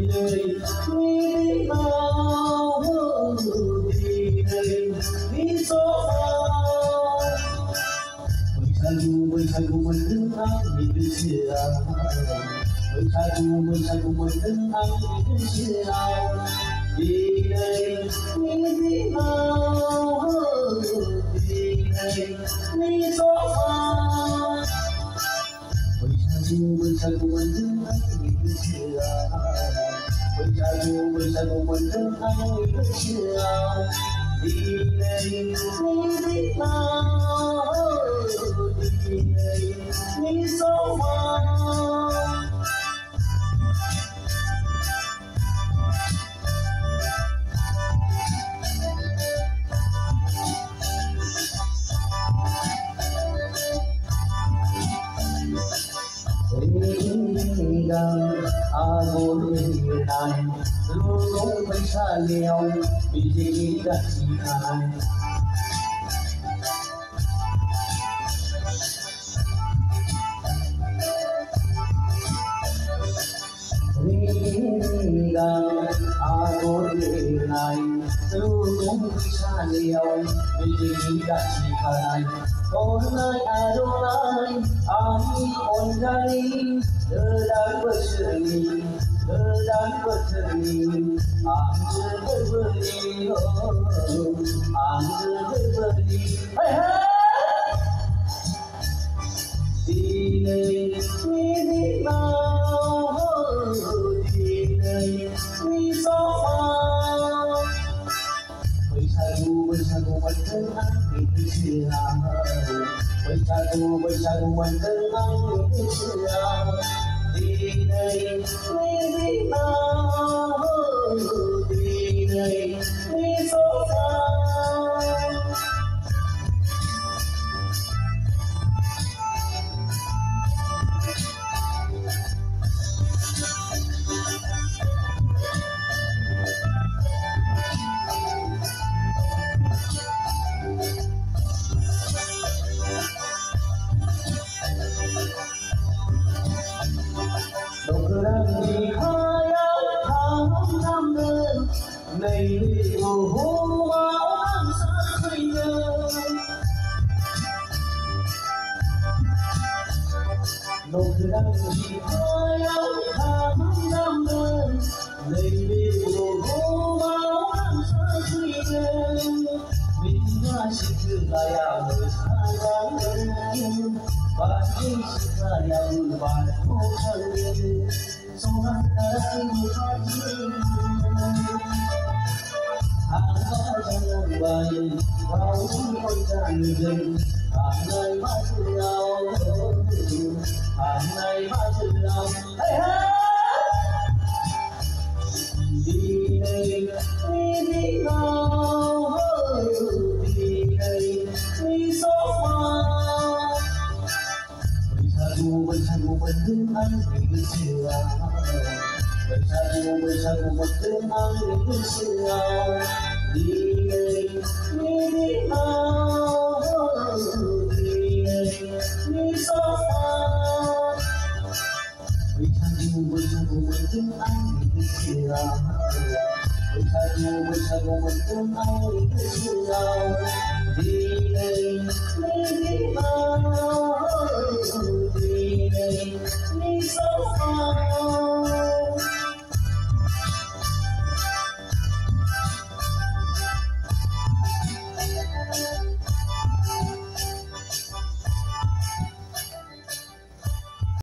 đời vì nào vì đời vì số phận Bersagu mendengar itu siang Bersagu mendengar itu siang Di đây vì nào vì đây vì số phận Bersagu mendengar itu siang Bersagu mendengar itu siang Di đây vì nào vì đây vì số phận Agon này luôn luôn phải xa leo vì gì đã chỉ hai Agon này luôn luôn phải xa leo vì gì đã chỉ hai Con ơi Adonai Ami ongai Dedang berseri Angel berberi Angel berberi Hai hai Di đây vì nào Di đây vì số phận Bersagu mendengar itu siang Bersagu mendengar itu siang Di đây vì nào Di đây vì số phận Này hồ hô máu đang sát khơi nhớ Nụ cười đang chỉ hai áo tháng năm đơn Này hồ hô máu đang sát khơi nhớ Mình đã chỉ cứ lại ảo đời xa đáng đơn Và chỉ là yang bạn vô thân Sống ăn đã xin phát triển Jangan bayi kau jangan jeng Andai maju lau Andai maju lau Hey hey Di đây vì nào Di đây vì số phận Bersagu mendengar itu siang Bersagu mendengar itu siang Di đây vì nào Di đây vì số phận Bersagu mendengar itu siang Bersagu mendengar itu siang Di đây vì nào